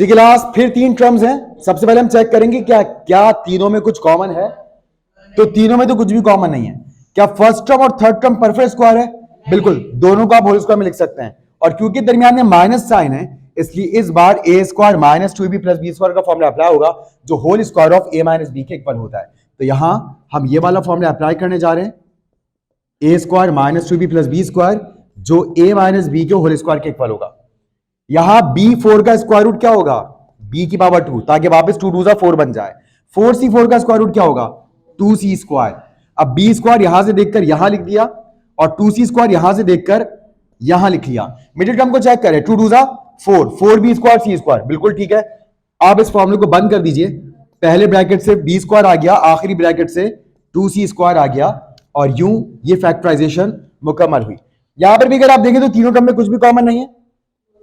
जी class, फिर तीन terms हैं। सबसे पहले हम चेक करेंगे क्या क्या तीनों में कुछ कॉमन है। तो तीनों में तो कुछ भी कॉमन नहीं है। क्या फर्स्ट टर्म और थर्ड टर्म परफेक्ट स्क्वायर है? बिल्कुल, दोनों को आप होल स्क्वायर में लिख सकते हैं। और क्योंकि दरमियान में माइनस साइन है, इसलिए इस बार a square minus two b plus b square का फॉर्मूला अप्लाई होगा, जो whole square of a minus b के इक्वल होता है। तो यहां हम ये वाला फॉर्मूला अप्लाई करने जा रहे हैं, a square minus two b plus b square, जो ए माइनस बी के होल स्क्वायर के इक्वल होगा। यहां b4 का स्क्वायर रूट क्या होगा? b की पावर 2, ताकि वापस 2 2 4 बन जाए। 4c4 का स्क्वायर रूट क्या होगा? 2c square. अब b स्क्वायर यहां से देखकर यहां लिख दिया और 2c स्क्वायर यहां से देखकर यहां लिख लिया। मिडिल टर्म को चेक करें, 2 2 4, 4b स्क्वायर c स्क्वायर, बिल्कुल ठीक है। आप इस फॉर्मूले को बंद कर दीजिए। पहले ब्रैकेट से b स्क्वायर आ गया, आखिरी ब्रैकेट से 2c स्क्वायर आ गया, और यूं ये फैक्टराइजेशन मुकम्मल हुई। यहां पर भी अगर आप देखें तो तीनों टर्म में कुछ भी कॉमन नहीं है,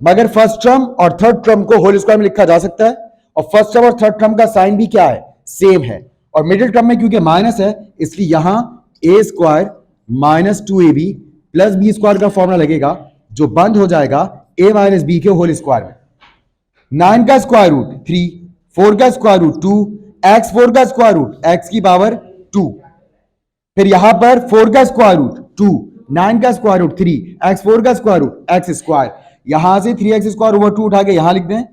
मगर फर्स्ट टर्म और थर्ड टर्म को होल स्क्वायर में लिखा जा सकता है। और फर्स्ट टर्म और थर्ड टर्म का साइन भी क्या है? सेम है। और मिडिल टर्म में क्योंकि माइनस है, इसलिए यहां a square minus 2ab plus b square का फॉर्मूला लगेगा, जो बंद हो जाएगा ए माइनस बी के होल स्क्वायर में। 9 का स्क्वायर रूट 3, 4 का स्क्वायर रूट 2, x4 का स्क्वायर रूट x की पावर 2, फिर यहां पर 4 का स्क्वायर रूट 2, 9 का स्क्वायर रूट 3, x4 का स्क्वायर रूट x स्क्वायर। यहां से 3x स्क्वायर ओवर 2 उठा के यहां लिख दें,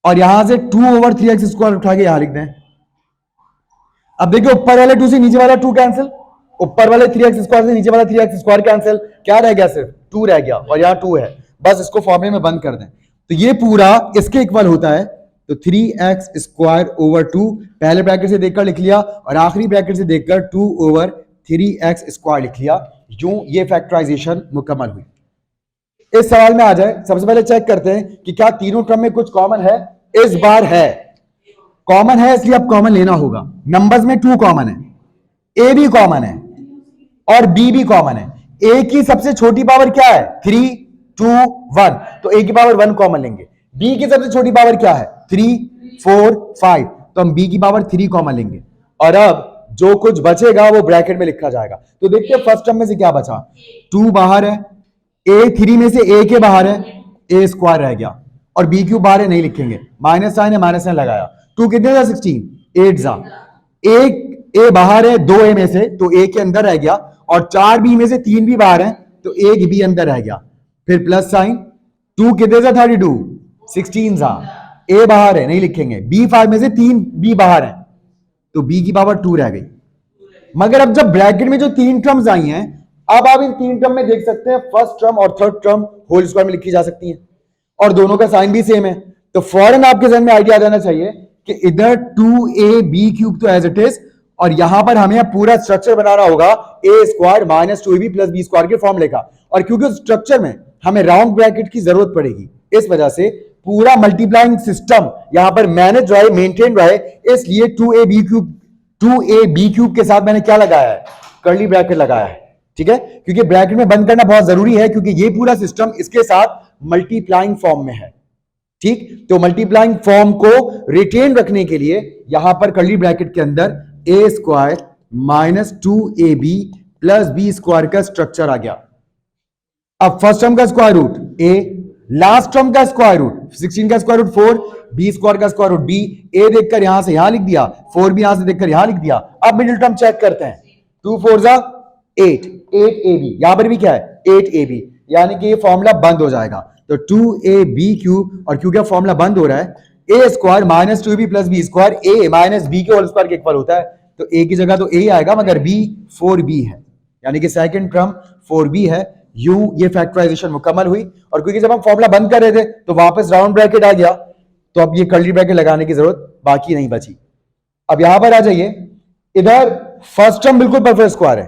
और यहां से 2 ओवर 3x स्क्वायर उठा के यहां लिख दें। अब देखिए, ऊपर वाले 2 से नीचे वाला 2 कैंसिल, ऊपर वाले 3x स्क्वायर से नीचे वाला 3x स्क्वायर कैंसिल, क्या रह गया? सिर्फ 2 रह गया, और यहां 2 है। बस इसको फॉर्मूले में बंद कर दें, तो ये पूरा इसके इक्वल होता है। तो 3x स्क्वायर ओवर 2 पहले ब्रैकेट से देखकर लिख लिया, और आखिरी ब्रैकेट से देखकर 2 ओवर 3x स्क्वायर लिख लिया। यूं ये फैक्टराइजेशन मुकम्मल हुई। इस सवाल में आ जाए, सबसे पहले चेक करते हैं कि क्या तीनों टर्म में कुछ कॉमन है। इस बार है, कॉमन है, इसलिए अब कॉमन लेना होगा। नंबर्स में 2 कॉमन है, ए भी कॉमन है और बी भी कॉमन है। ए की सबसे छोटी पावर क्या है? 3 2 1, तो ए की पावर 1 कॉमन लेंगे। बी की सबसे छोटी पावर क्या है? 3 4 5, तो हम बी की पावर 3 कॉमन लेंगे। और अब जो कुछ बचेगा वो ब्रैकेट में लिखा जाएगा। तो देखते हैं फर्स्ट टर्म में से क्या बचा। 2 बाहर है, ए 3 में से ए के बाहर है, ए स्क्वायर रह गया, और बी क्यूब बाहर है, नहीं लिखेंगे, माइनस साइन है, माइनस साइन लगाया। 2 कितने था? 16, 8 जा। एक ए बाहर है 2 ए में से, तो ए के अंदर रह गया, और 4 बी में से 3 भी बाहर है, तो एक बी अंदर रह गया। फिर प्लस साइन, 2 कितने से? 32, 16 जा। ए बाहर है, नहीं लिखेंगे। बी 5 में से 3 बी बाहर है, तो बी की पावर 2 रह गई। मगर अब जब ब्रैकेट में जो 3 टर्म्स आई हैं, अब आप इन 3 टर्म में देख सकते हैं फर्स्ट टर्म और थर्ड टर्म होल स्क्वायर में लिखी जा सकती हैं, और दोनों का साइन भी सेम है। तो फौरन आपके जहन में आइडिया आ जाना चाहिए कि इधर 2ab³ तो एज इट इज, और यहां पर हमें पूरा स्ट्रक्चर बनाना होगा a square minus 2ab plus b square के फॉर्मूले का। और क्योंकि उस स्ट्रक्चर में हमें राउंड ब्रैकेट की जरूरत पड़ेगी, इस वजह से पूरा मल्टीप्लाइंग सिस्टम यहां पर मैनेज रहे, मेंटेन रहे, इसलिए 2ab³ के साथ मैंने क्या लगाया है? कर्ली ब्रैकेट लगाया है। ठीक है, क्योंकि ब्रैकेट में बंद करना बहुत जरूरी है, क्योंकि ये पूरा सिस्टम इसके साथ मल्टीप्लाइंग फॉर्म में है। ठीक, तो मल्टीप्लाइंग फॉर्म को रिटेन रखने के लिए यहां पर कर्ली ब्रैकेट के अंदर a square minus 2ab plus b square का स्ट्रक्चर आ गया। अब फर्स्ट टर्म का square root a, last term का स्क्वायर रूट 16 का स्क्वायर रूट 4, बी स्क्वायर का स्क्वायर रूट बी। ए देखकर यहां से यहां लिख दिया, 4 भी यहां से देखकर यहां लिख दिया। अब मिडिल टर्म चेक करते हैं, 2 4 जा 8, 8ab, यहां पर भी क्या है? 8ab, यानी कि ये फॉर्मूला बंद हो जाएगा। तो 2ab³, और क्योंकि फॉर्मूला बंद हो रहा है, a square minus 2ab plus b square a minus b के होल स्क्वायर के इक्वल होता है। तो ए की जगह तो ए आएगा, मगर बी 4b है, यानी कि सेकंड टर्म 4b है। यूं ये फैक्टराइजेशन मुकम्मल हुई। और क्योंकि जब हम फॉर्मूला बंद कर रहे थे तो वापस राउंड ब्रैकेट आ गया, तो अब ये कर्ली ब्रैकेट लगाने की जरूरत बाकी नहीं बची। अब यहां पर आ जाइए, इधर फर्स्ट टर्म बिल्कुल परफेक्ट स्क्वायर है।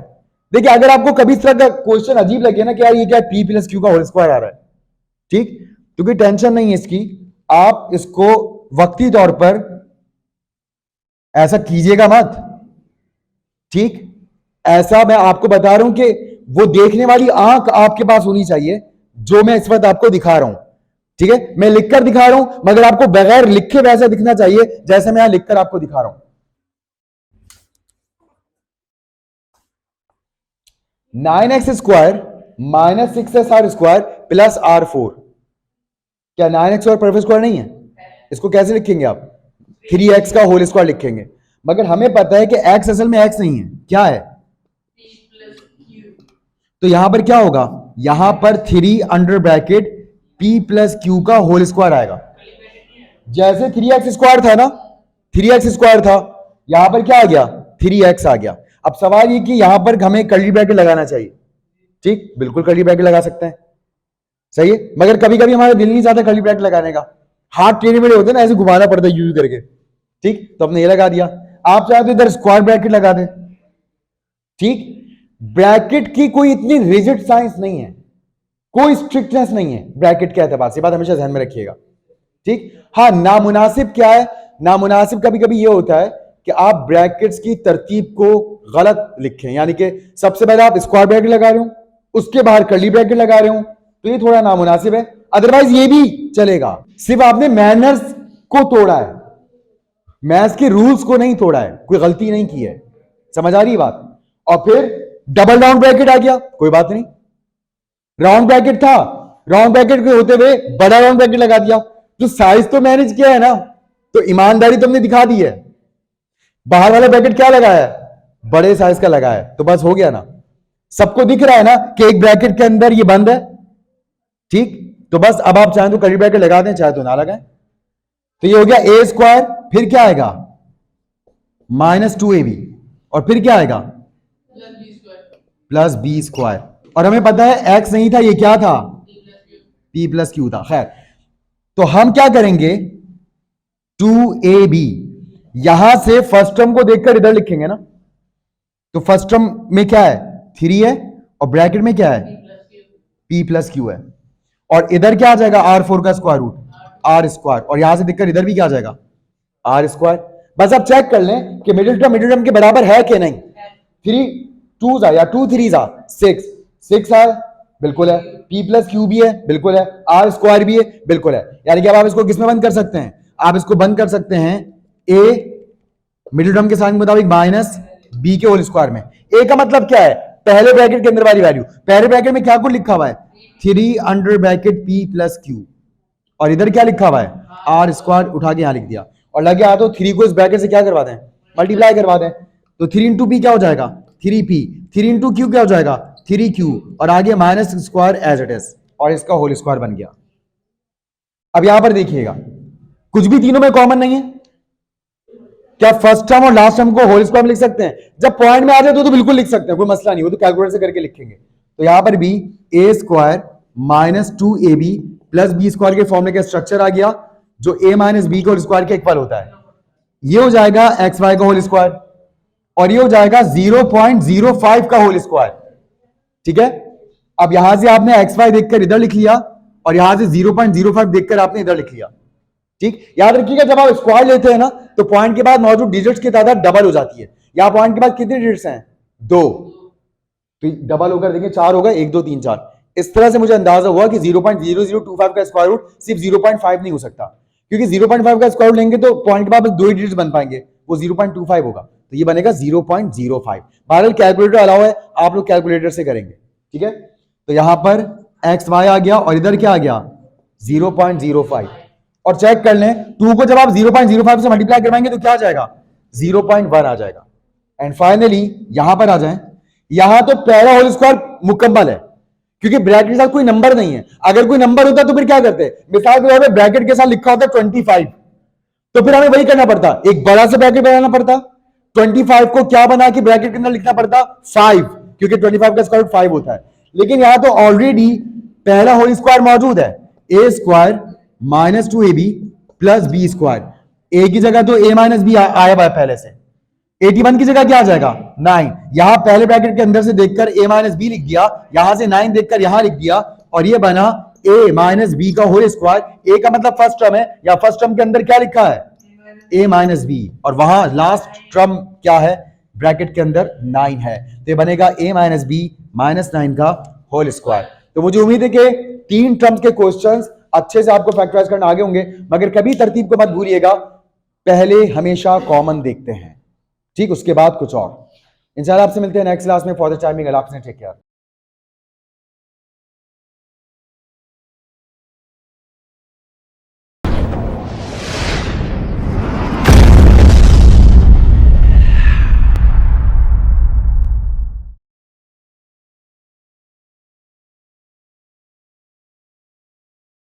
देखिए, अगर आपको कभी इस तरह का क्वेश्चन अजीब लगे ना कि यार ये क्या p प्लस क्यू का होल स्क्वायर आ रहा है, ठीक, तो कोई टेंशन नहीं है इसकी, आप इसको वक्ती तौर पर ऐसा कीजिएगा मत। ठीक, ऐसा मैं आपको बता रहा हूं कि वो देखने वाली आंख आपके पास होनी चाहिए, जो मैं इस वक्त आपको दिखा रहा हूं। ठीक है, मैं लिखकर दिखा रहा हूं, मगर आपको बगैर लिखे वैसा दिखना चाहिए जैसे मैं यहां लिखकर आपको दिखा रहा हूं। 9x square minus 6s r square plus r4, क्या 9x स्क्वायर परफेक्ट स्क्वायर नहीं है? इसको कैसे लिखेंगे आप? 3x का होल स्क्वायर लिखेंगे। मगर हमें पता है कि x असल में x नहीं है, क्या है? तो यहां पर क्या होगा? यहां पर 3 under bracket p plus Q का होल स्क्वायर आएगा। जैसे 3x स्क्वायर था ना, 3x स्क्वायर था, यहां पर क्या आ गया? 3x आ गया। अब सवाल ये कि यहां पर हमें कर्ली ब्रैकेट लगाना चाहिए। ठीक, बिल्कुल कर्ली ब्रैकेट लगा सकते हैं, सही है। मगर कभी कभी हमारा दिल नहीं चाहता कर्ली ब्रैकेट लगाने का, हाथ टेढ़े मेढ़े होते हैं ना, ऐसे घुमाना पड़ता है यूं करके। ठीक, तो हमने ये लगा दिया। आप चाहे तो इधर स्क्वायर ब्रैकेट लगा दें। ठीक, ब्रैकेट की कोई इतनी रिजिड साइंस नहीं है, कोई स्ट्रिक्टनेस नहीं है ब्रैकेट के एतबार से, बात हमेशा ध्यान में रखिएगा। ठीक, हाँ, नामुनासिब क्या है? नामुनासिब कभी कभी ये होता है कि आप ब्रैकेट्स की तरतीब को गलत लिखें, यानी कि सबसे पहले आप स्क्वायर ब्रैकेट लगा रहे हो, उसके बाहर कर्ली ब्रैकेट लगा रहे हो, तो ये थोड़ा नामुनासिब है। अदरवाइज ये भी चलेगा। सिर्फ आपने मैनर्स को तोड़ा है, मैथ्स के रूल्स को नहीं तोड़ा है, कोई गलती नहीं की है। समझ आ रही बात? और फिर डबल राउंड ब्रैकेट आ गया, कोई बात नहीं। राउंड ब्रैकेट था, राउंड ब्रैकेट के होते हुए बड़ा राउंड ब्रैकेट लगा दिया, तो साइज तो मैनेज किया है ना, तो ईमानदारी तो हमने दिखा दी है। बाहर वाला ब्रैकेट क्या लगाया है? बड़े साइज का लगाया है, तो बस हो गया ना। सबको दिख रहा है ना कि एक ब्रैकेट के अंदर ये बंद है। ठीक, तो बस अब आप चाहें तो कर्ली ब्रैकेट लगा दें, चाहे तो ना लगाएं। तो ये हो गया ए स्क्वायर, फिर क्या आएगा? -2ab, और फिर क्या आएगा? Plus b square. और हमें पता है x नहीं था, ये क्या था? p प्लस क्यू था। खैर, तो हम क्या करेंगे? 2ab, यहां से फर्स्ट टर्म को देखकर इधर लिखेंगे ना, तो फर्स्ट टर्म में क्या है? 3 है, और ब्रैकेट में क्या है? p प्लस क्यू है। और इधर क्या आ जाएगा? r4 का स्क्वायर रूट, r स्क्वायर, और यहां से देखकर इधर भी क्या आ जाएगा? r square. बस आप चेक कर लें कि मिडिल टर्म के बराबर है कि नहीं। 3 2s या 2 3s 6 है, बिल्कुल है। p प्लस क्यू भी है, बिल्कुल है। r स्क्वायर भी है, बिल्कुल है। यानी कि अब आप इसको किसमें बंद कर सकते हैं? आप इसको बंद कर सकते हैं a मिडिल टर्म के साइन के मुताबिक माइनस b के होल स्क्वायर में। a का मतलब क्या है? पहले ब्रैकेट के अंदर वाली वैल्यू। पहले ब्रैकेट में क्या कुछ लिखा हुआ है? 3 under bracket p plus Q, और इधर क्या लिखा हुआ है? r स्क्वायर उठा के यहां लिख दिया, और लगे आ तो 3 को इस ब्रैकेट से क्या करवा दें? मल्टीप्लाई करवा दें। तो 3 इंटू पी क्या हो जाएगा? 3p। 3 इंटू क्यू क्या हो जाएगा? 3q, और आगे minus square as it is, और इसका होल स्क्वायर बन गया। अब यहां पर देखिएगा, कुछ भी तीनों में कॉमन नहीं है। क्या फर्स्ट टर्म और लास्ट टर्म को होल स्क्वायर में लिख सकते हैं? जब पॉइंट में आ जाए तो बिल्कुल लिख सकते हैं, कोई मसला नहीं, वो तो कैलकुलेटर से करके लिखेंगे। तो यहां पर भी a square -2ab plus b square के फॉर्मूले का स्ट्रक्चर आ गया, जो a माइनस बी के होल स्क्वायर के इक्वल होता है। ये हो जाएगा एक्स वाई का होल स्क्वायर, और ये हो जाएगा 0.05 का होल स्क्वायर। ठीक है, अब यहां से आपने एक्स वाई देखकर इधर लिख लिया, और यहां से 0.05 देखकर आपने इधर लिख लिया। ठीक, याद रखिएगा जब आप स्क्वायर लेते हैं ना, तो पॉइंट के बाद मौजूद डिजिट्स की तादाद डबल हो जाती है। यहां पॉइंट के बाद कितने डिजिट्स हैं? 2, तो डबल होकर देंगे 4 होगा, 1 2 3 4। इस तरह से मुझे अंदाजा हुआ कि 0.0025 का स्क्वायर रूट सिर्फ 0.5 नहीं हो सकता, क्योंकि 0.5 का स्क्वायर रूट लेंगे तो पॉइंट के बाद बस 2 ही डिजिट्स बन पाएंगे, वो 0.25 होगा, तो ये बनेगा 0.05। बहरहाल कैलकुलेटर अलाउ है, आप लोग कैलकुलेटर से करेंगे। ठीक है, तो यहां पर एक्स वाई आ गया, और इधर क्या आ गया? 0.05। और चेक कर लें, 2 को जब आप 0.05 से मल्टीप्लाई करवाएंगे तो क्या आ जाएगा? 0.1 आ जाएगा। एंड फाइनली यहां पर आ जाएं, यहां तो पहला होल स्क्वायर मुकम्मल है, क्योंकि ब्रैकेट के साथ कोई नंबर नहीं है। अगर कोई नंबर होता तो फिर क्या करते? मिसाल के तौर पर ब्रैकेट के साथ लिखा होता 25, तो फिर हमें वही करना पड़ता, एक बड़ा सा ब्रैकेट बनाना पड़ता। 25 को क्या बना के ब्रैकेट के अंदर लिखना पड़ता? 5, क्योंकि 25 का स्क्वायर रूट 5 होता है। लेकिन यहां तो ऑलरेडी पहला होल स्क्वायर मौजूद है, a square -2ab plus b square. a की जगह तो a माइनस बी आया हुआ है पहले से। 81 की जगह क्या आ जाएगा? 9। यहां पहले ब्रैकेट के अंदर से देखकर a माइनस बी लिख दिया, यहां से 9 देखकर यहां लिख दिया, और ये बना a माइनस बी का होल स्क्वायर। a का मतलब फर्स्ट टर्म है, या फर्स्ट टर्म के अंदर क्या लिखा है? a माइनस बी, और वहां लास्ट टर्म क्या है? ब्रैकेट के अंदर 9 है, तो ये बनेगा a माइनस बी -9 का होल स्क्वायर। तो मुझे उम्मीद है कि 3 टर्म्स के क्वेश्चंस अच्छे से आपको फैक्टराइज करना आगे होंगे, मगर कभी तरतीब को मत भूलिएगा, पहले हमेशा कॉमन देखते हैं, ठीक, उसके बाद कुछ और। इंशाल्लाह आपसे मिलते हैं नेक्स्ट क्लास में। फॉर द टाइमिंग, अल्लाह हाफ़िज़, टेक केयर।